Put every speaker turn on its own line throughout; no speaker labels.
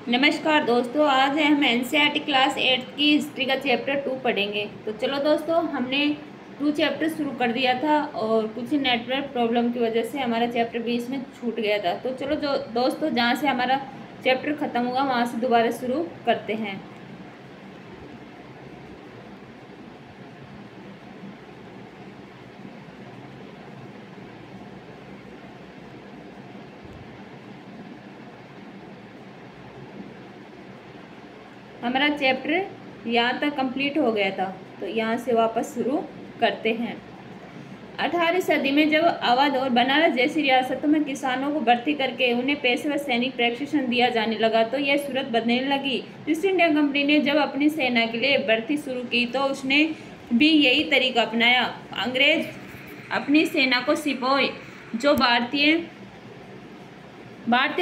नमस्कार दोस्तों, आज है हम एनसीईआरटी क्लास 8 की हिस्ट्री का चैप्टर 2 पढ़ेंगे। तो चलो दोस्तों, हमने 2 चैप्टर शुरू कर दिया था और कुछ नेटवर्क प्रॉब्लम की वजह से हमारा चैप्टर 20 में छूट गया था। तो चलो जो दोस्तों, जहाँ से हमारा चैप्टर ख़त्म होगा वहाँ से दोबारा शुरू करते हैं। हमारा चैप्टर यहाँ तक कंप्लीट हो गया था, तो यहाँ से वापस शुरू करते हैं। 18वीं सदी में जब अवध और बनारस जैसी रियासतों में किसानों को भर्ती करके उन्हें पेशेवर सैनिक प्रशिक्षण दिया जाने लगा तो यह सूरत बदलने लगी। ईस्ट इंडिया कंपनी ने जब अपनी सेना के लिए भर्ती शुरू की तो उसने भी यही तरीका अपनाया। अंग्रेज अपनी सेना को सिपाही, जो भारतीय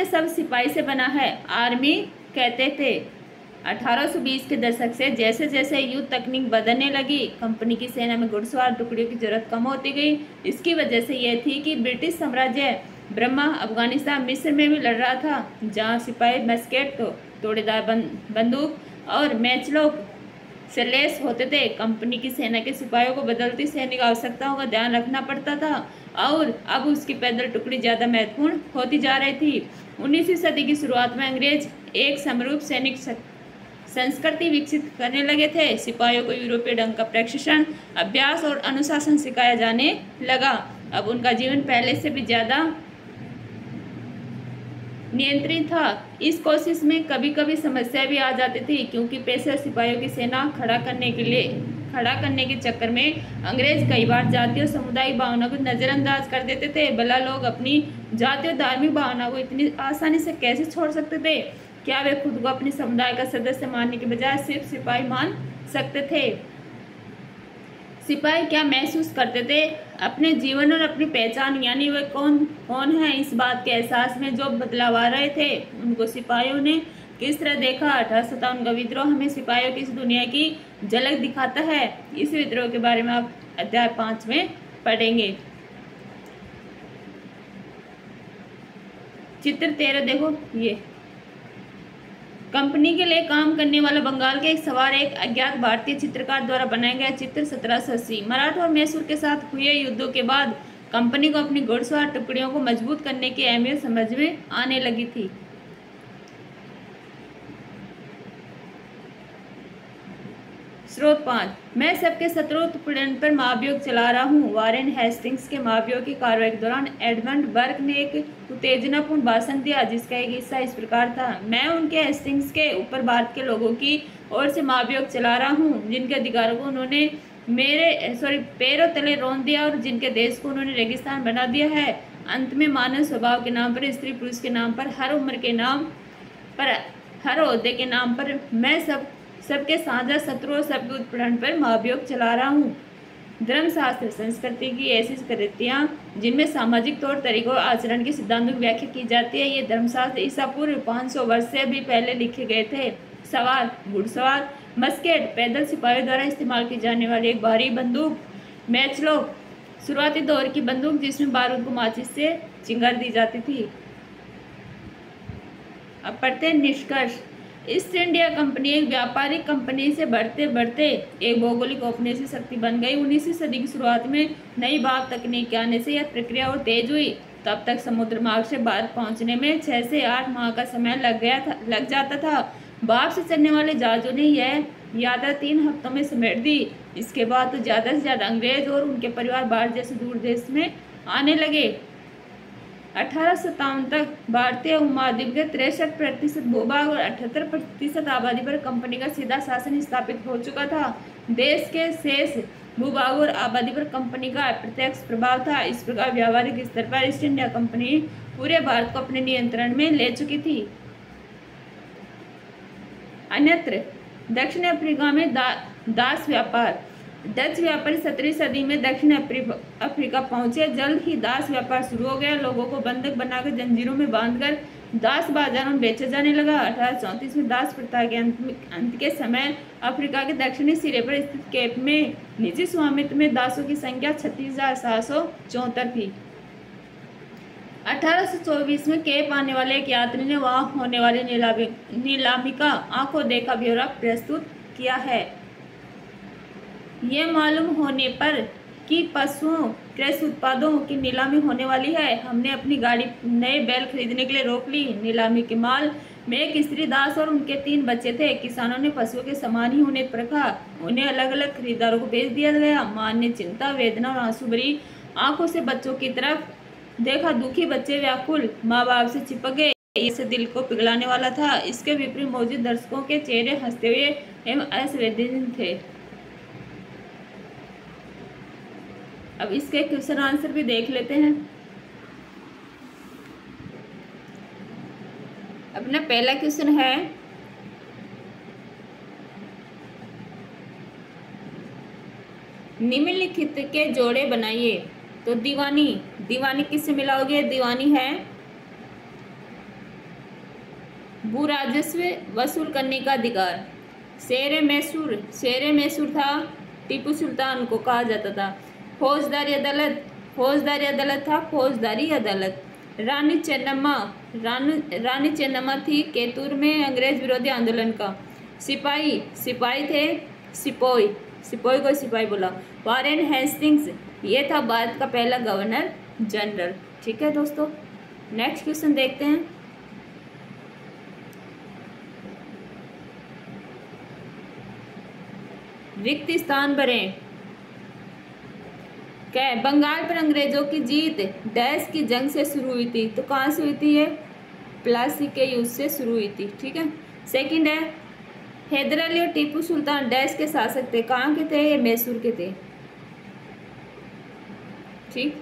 सब सिपाही से बना है, आर्मी कहते थे। 1820 के दशक से जैसे जैसे युद्ध तकनीक बदलने लगी, कंपनी की सेना में घुड़सवार टुकड़ियों की जरूरत कम होती गई। इसकी वजह से यह थी कि ब्रिटिश साम्राज्य बर्मा, अफगानिस्तान, मिस्र में भी लड़ रहा था, जहां सिपाही मस्केट, तोड़ेदार बंदूक और मैचलॉक से लैस होते थे। कंपनी की सेना के सिपाहियों को बदलती सैनिक आवश्यकताओं का ध्यान रखना पड़ता था और अब उसकी पैदल टुकड़ी ज़्यादा महत्वपूर्ण होती जा रही थी। 19वीं सदी की शुरुआत में अंग्रेज एक समरूप सैनिक संस्कृति विकसित करने लगे थे। सिपाहियों को यूरोपीय ढंग का प्रशिक्षण, अभ्यास और अनुशासन सिखाया जाने लगा। अब उनका जीवन पहले से भी ज़्यादा नियंत्रित था। इस कोशिश में कभी कभी समस्या भी आ जाती थी, क्योंकि पेशेवर सिपाहियों की सेना खड़ा करने के चक्कर में अंग्रेज कई बार जातीय और सामुदायिक भावना को नज़रअंदाज कर देते थे। भला लोग अपनी जातीय और धार्मिक भावना को इतनी आसानी से कैसे छोड़ सकते थे? क्या वे खुद को अपने समुदाय का सदस्य मानने के बजाय सिर्फ सिपाही मान सकते थे? सिपाही क्या महसूस करते थे? अपने जीवन और अपनी पहचान, यानी वे कौन है, इस बात के एहसास में जो बदलाव आ रहे थे, उनको सिपाहियों ने किस तरह देखा? 1857 का विद्रोह हमें सिपाहियों की इस दुनिया की झलक दिखाता है। इस विद्रोह के बारे में आप अध्याय 5 में पढ़ेंगे। चित्र 13 देखो, ये कंपनी के लिए काम करने वाला बंगाल के एक सवार एक अज्ञात भारतीय चित्रकार द्वारा बनाया गया चित्र 1780। मराठा और मैसूर के साथ हुए युद्धों के बाद कंपनी को अपनी घुड़सवार टुकड़ियों को मजबूत करने की अहमियत समझ में आने लगी थी। स्रोत 5, मैं सबके शत्रु टुकड़ियों पर महाभियोग चला रहा हूँ। वारेन हेस्टिंग्स के महाभियोग की कार्रवाई के दौरान एडमंड बर्क ने एक उत्तेजनापूर्ण भाषण दिया, जिसका एक हिस्सा इस प्रकार था। मैं उनके हेस्टिंग्स के ऊपर भारत के लोगों की ओर से महाभियोग चला रहा हूँ, जिनके अधिकारों को उन्होंने पैरों तले रौंद दिया और जिनके देश को उन्होंने रेगिस्तान बना दिया है। अंत में मानव स्वभाव के नाम पर, स्त्री पुरुष के नाम पर, हर उम्र के नाम पर, हर ओहदे के नाम पर मैं सबके साझा शत्रु और सबके उत्पीड़न पर महाभियोग चला रहा हूँ। धर्मशास्त्र संस्कृति की ऐसी कृतियाँ जिनमें सामाजिक तौर तरीकों और आचरण के सिद्धांतों की व्याख्या की जाती है। ये धर्मशास्त्र ईसा पूर्व 500 वर्ष से भी पहले लिखे गए थे। सवार, घुड़सवार, मस्केट, पैदल सिपाहियों द्वारा इस्तेमाल की जाने वाली एक भारी बंदूक, मैचलॉक, शुरुआती दौर की बंदूक जिसमें बारूद को माचिस से चिंगार दी जाती थी। अब पढ़ते हैं निष्कर्ष। ईस्ट इंडिया कंपनी एक व्यापारिक कंपनी से बढ़ते बढ़ते एक भौगोलिक औपनिवेशिक शक्ति बन गई। 19वीं सदी की शुरुआत में नई भाप तकनीक के आने से यह प्रक्रिया और तेज हुई। तब तक समुद्र मार्ग से भारत पहुंचने में 6 से 8 माह का समय लग जाता था। भाप से चलने वाले जहाजों ने यह यात्रा 3 हफ्तों में समेट दी। इसके बाद तो ज़्यादा से ज़्यादा अंग्रेज और उनके परिवार भारत जैसे दूर देश में आने लगे। 1857 तक भारतीय उपमहाद्वीप के 63% भूभाग और 78% आबादी पर कंपनी का सीधा शासन स्थापित हो चुका था। देश के शेष भूभाग और आबादी पर कंपनी का अप्रत्यक्ष प्रभाव था। इस प्रकार व्यावहारिक स्तर पर ईस्ट इंडिया कंपनी पूरे भारत को अपने नियंत्रण में ले चुकी थी। अन्यत्र दक्षिण अफ्रीका में दास व्यापार। डच व्यापारी 17वीं सदी में दक्षिण अफ्रीका पहुंचे। जल्द ही दास व्यापार शुरू हो गया। लोगों को बंधक बनाकर जंजीरों में बांधकर दास बाजारों में बेचा जाने लगा। 1834 में दास प्रथा के अंत के समय अफ्रीका के दक्षिणी सिरे पर स्थित केप में निजी स्वामित्व में दासों की संख्या 36,774 थी। 1824 में केप आने वाले एक यात्री ने वहां होने वाली नीलामी का आंखों देखा ब्यौरा प्रस्तुत किया है। ये मालूम होने पर कि पशुओं कृषि उत्पादों की नीलामी होने वाली है, हमने अपनी गाड़ी नए बैल खरीदने के लिए रोक ली। नीलामी के माल में एक स्त्री दास और उनके 3 बच्चे थे। किसानों ने पशुओं के समान ही उन्हें परखा, उन्हें अलग अलग खरीदारों को बेच दिया गया। मां ने चिंता, वेदना और आंसू भरी आंखों से बच्चों की तरफ देखा। दुखी बच्चे व्याकुल माँ बाप से चिपक गए। इससे दिल को पिघलाने वाला था। इसके विपरीत मौजूद दर्शकों के चेहरे हंसते हुए एवं असंवेदनशील थे। अब इसके क्वेश्चन आंसर भी देख लेते हैं। अपना पहला क्वेश्चन है, निम्नलिखित के जोड़े बनाइए। तो दीवानी, दीवानी किससे मिलाओगे? दीवानी है भू राजस्व वसूल करने का अधिकार। शेर मैसूर, शेर मैसूर था टीपू सुल्तान को कहा जाता था। फौजदारी अदालत, फौजदारी अदालत था फौजदारी अदालत। रानी चेन्नम्मा, रानी चेन्नम्मा थी कैतूर में अंग्रेज विरोधी आंदोलन का। सिपाही, सिपाही थे सिपोई, सिपोई को सिपाही बोला। वारेन हेस्टिंग्स, ये था भारत का पहला गवर्नर जनरल। ठीक है दोस्तों, नेक्स्ट क्वेश्चन देखते हैं। रिक्त स्थान भरें। क्या बंगाल पर अंग्रेजों की जीत डैश की जंग से शुरू हुई थी? तो कहाँ से हुई थी? ये प्लासी के युद्ध से शुरू हुई थी। ठीक है। सेकंड है, हैदर अली और टीपू सुल्तान डैश के शासक थे, कहाँ के थे? ये मैसूर के थे। ठीक,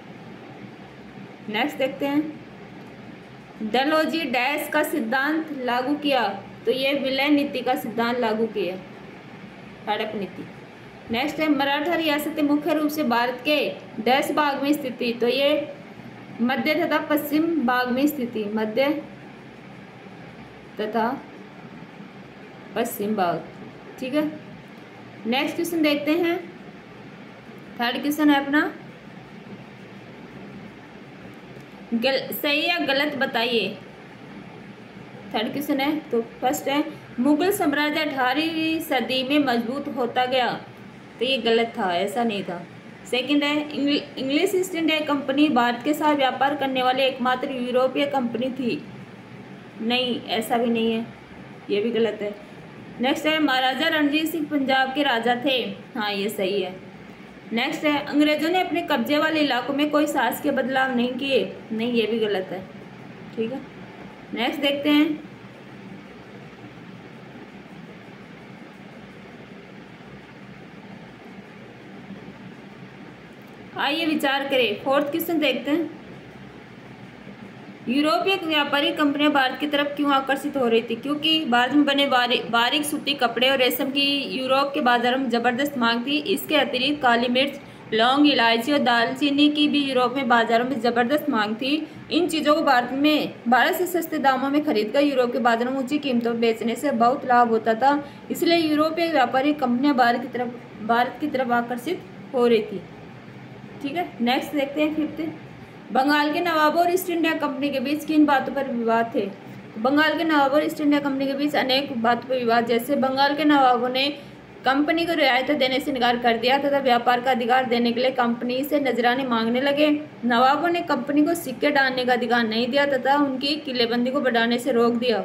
नेक्स्ट देखते हैं। डलहौजी डैश का सिद्धांत लागू किया? तो ये विलय नीति का सिद्धांत लागू किया, हड़प नीति। नेक्स्ट है, मराठा रियासतें मुख्य रूप से भारत के डैश भाग में स्थित थी? तो ये मध्य तथा पश्चिम भाग में स्थित थी, मध्य तथा पश्चिम भाग। ठीक है। नेक्स्ट क्वेश्चन देखते हैं। थर्ड क्वेश्चन है अपना, सही या गलत बताइए। थर्ड क्वेश्चन है, तो फर्स्ट है, मुगल साम्राज्य 18वीं सदी में मजबूत होता गया? तो ये गलत था, ऐसा नहीं था। सेकंड है, English east India company Bharat के साथ व्यापार करने वाली एकमात्र यूरोपीय कंपनी थी? नहीं, ऐसा भी नहीं है, ये भी गलत है। नेक्स्ट है, महाराजा रणजीत सिंह पंजाब के राजा थे? हाँ, ये सही है। नेक्स्ट है, अंग्रेजों ने अपने कब्जे वाले इलाकों में कोई शासकीय बदलाव नहीं किए? नहीं, ये भी गलत है। ठीक है। नेक्स्ट देखते हैं। आइए विचार करें। फोर्थ क्वेश्चन देखते हैं। यूरोपीय व्यापारिक कंपनियां भारत की तरफ क्यों आकर्षित हो रही थी? क्योंकि भारत में बने बारीक सूती कपड़े और रेशम की यूरोप के बाजारों में जबरदस्त मांग थी। इसके अतिरिक्त काली मिर्च, लौंग, इलायची और दालचीनी की भी यूरोप में बाजारों में जबरदस्त मांग थी। इन चीज़ों को भारत से सस्ते दामों में खरीदकर यूरोप के बाजारों में ऊंची कीमतों पर बेचने से बहुत लाभ होता था। इसलिए यूरोपीय व्यापारिक कंपनियां भारत की तरफ आकर्षित हो रही थी। ठीक है। नेक्स्ट देखते हैं फिफ्थ, बंगाल के नवाबों और ईस्ट इंडिया कंपनी के बीच किन बातों पर विवाद थे? बंगाल के नवाबों और ईस्ट इंडिया कंपनी के बीच अनेक बातों पर विवाद, जैसे बंगाल के नवाबों ने कंपनी को रियायतें देने से इनकार कर दिया तथा व्यापार का अधिकार देने के लिए कंपनी से नजराने मांगने लगे। नवाबों ने कंपनी को सिक्के डालने का अधिकार नहीं दिया तथा उनकी किलेबंदी को बढ़ाने से रोक दिया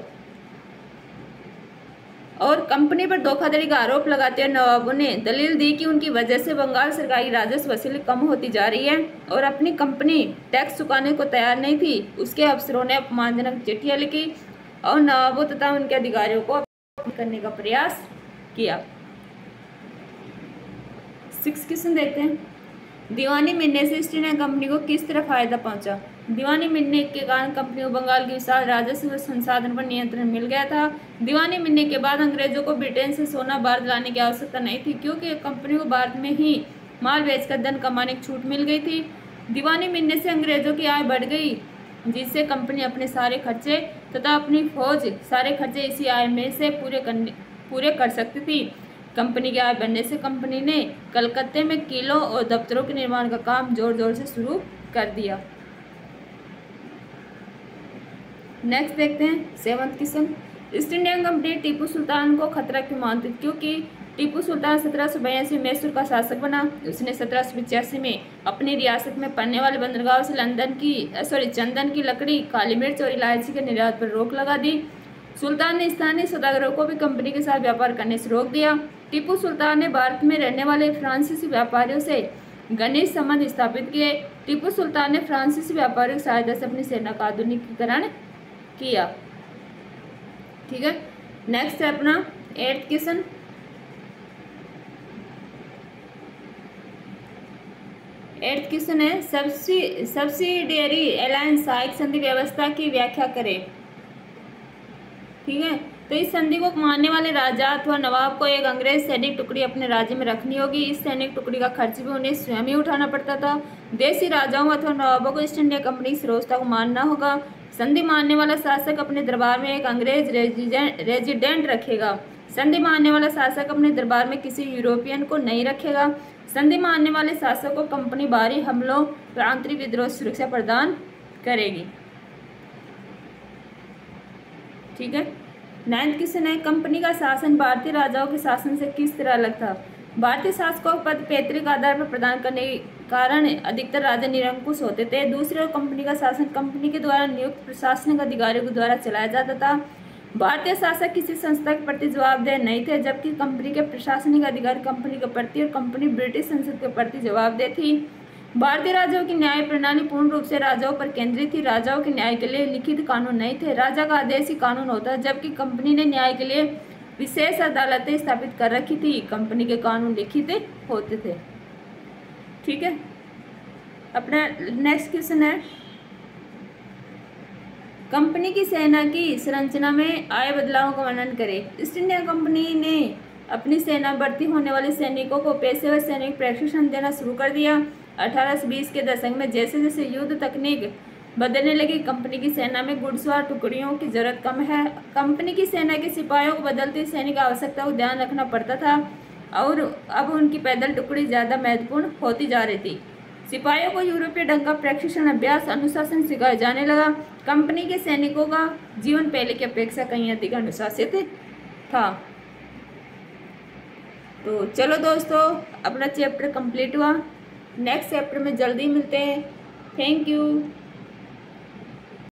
और कंपनी पर धोखाधड़ी का आरोप लगाते हुए नवाबों ने दलील दी कि उनकी वजह से बंगाल सरकारी राजस्व वसूली कम होती जा रही है और अपनी कंपनी टैक्स चुकाने को तैयार नहीं थी। उसके अफसरों ने अपमानजनक चिट्ठियां लिखी और नवाबों तथा उनके अधिकारियों को करने का प्रयास किया। 6 क्वेश्चन देखते हैं। दीवानी मिलने से ईस्ट इंडिया कंपनी को किस तरह फायदा पहुंचा? दीवानी मिलने के कारण कंपनी को बंगाल के विशाल राजस्व संसाधन पर नियंत्रण मिल गया था। दीवानी मिलने के बाद अंग्रेजों को ब्रिटेन से सोना भारत लाने की आवश्यकता नहीं थी, क्योंकि कंपनी को भारत में ही माल बेचकर धन कमाने की छूट मिल गई थी। दीवानी मिलने से अंग्रेजों की आय बढ़ गई, जिससे कंपनी अपने सारे खर्चे तथा अपनी फौज सारे खर्चे इसी आय में से पूरे कर सकती थी। कंपनी की आय बढ़ने से कंपनी ने कलकत्ते में किलों और दफ्तरों के निर्माण का काम जोर जोर से शुरू कर दिया। नेक्स्ट देखते हैं 7th question. East India Company Tipu Sultan को खतरा क्यों मानती थी? क्योंकि टीपू सुल्तान 1782 में मैसूर का शासक बना। उसने 1785 में अपनी रियासत में पड़ने वाले बंदरगाहों से चंदन की लकड़ी, काली मिर्च और इलायची के निर्यात पर रोक लगा दी। सुल्तान ने स्थानीय सौदागरों को भी कंपनी के साथ व्यापार करने से रोक दिया। टीपू सुल्तान ने भारत में रहने वाले फ्रांसीसी व्यापारियों से घनिष्ठ संबंध स्थापित किए। टीपू सुल्तान ने फ्रांसीसी व्यापारियों की सहायता से अपनी सेना का आधुनिकीकरण किया। ठीक है, नेक्स्ट है अपना 8th क्वेश्चन। 8th क्वेश्चन है सब्सिडियरी अलायंस सहायक संधि व्यवस्था की व्याख्या करें। ठीक है, तो इस संधि को मानने वाले राजा अथवा नवाब को एक अंग्रेज सैनिक टुकड़ी अपने राज्य में रखनी होगी। इस सैनिक टुकड़ी का खर्च भी उन्हें स्वयं ही उठाना पड़ता था। देशी राजाओं अथवा नवाबों को ईस्ट इंडिया कंपनी की व्यवस्था को मानना होगा। संधि मानने वाला शासक अपने दरबार में एक अंग्रेज रेजिडेंट रखेगा। संधि मानने वाला शासक अपने दरबार में किसी यूरोपियन को नहीं रखेगा। संधि मानने वाले शासक को कंपनी बाहरी हमलों व आंतरिक विद्रोह सुरक्षा प्रदान करेगी। ठीक है, 9th क्वेश्चन है कंपनी का शासन भारतीय राजाओं के शासन से किस तरह अलग था? भारतीय शासकों को पद पैतृक आधार पर प्रदान करने के कारण अधिकतर राजा निरंकुश होते थे। दूसरे ओर कंपनी का शासन कंपनी के द्वारा नियुक्त प्रशासनिक अधिकारियों के द्वारा चलाया जाता था। भारतीय शासक किसी संस्था के प्रति जवाबदेह नहीं थे, जबकि कंपनी के प्रशासनिक अधिकारी कंपनी के प्रति और कंपनी ब्रिटिश संसद के प्रति जवाबदेह थी। भारतीय राजाओं की न्याय प्रणाली पूर्ण रूप से राजाओं पर केंद्रित थी। राजाओं के न्याय के लिए लिखित कानून नहीं थे, राजा का आदेश ही कानून होता, जबकि कंपनी ने न्याय के लिए विशेष अदालतें स्थापित कर रखी थी। कंपनी के कानून लिखित होते थे। ठीक है, अपना नेक्स्ट क्वेश्चन है कंपनी की सेना की संरचना में आए बदलावों का वर्णन करें। ईस्ट इंडिया कंपनी ने अपनी सेना भर्ती होने वाले सैनिकों को पेशेवर सैनिक प्रशिक्षण देना शुरू कर दिया। 1820 के दशक में जैसे जैसे युद्ध तकनीक बदलने लगी, कंपनी की सेना में घुड़सवार टुकड़ियों की जरूरत कम है। कंपनी की सेना के सिपाहियों को बदलती सैनिक आवश्यकता को ध्यान रखना पड़ता था और अब उनकी पैदल टुकड़ी ज़्यादा महत्वपूर्ण होती जा रही थी। सिपाहियों को यूरोपीय ढंग का प्रशिक्षण, अभ्यास, अनुशासन सिखाया जाने लगा। कंपनी के सैनिकों का जीवन पहले की अपेक्षा कहीं अधिक अनुशासित था। तो चलो दोस्तों, अपना चैप्टर कंप्लीट हुआ। नेक्स्ट चैप्टर में जल्दी मिलते हैं। Thank you.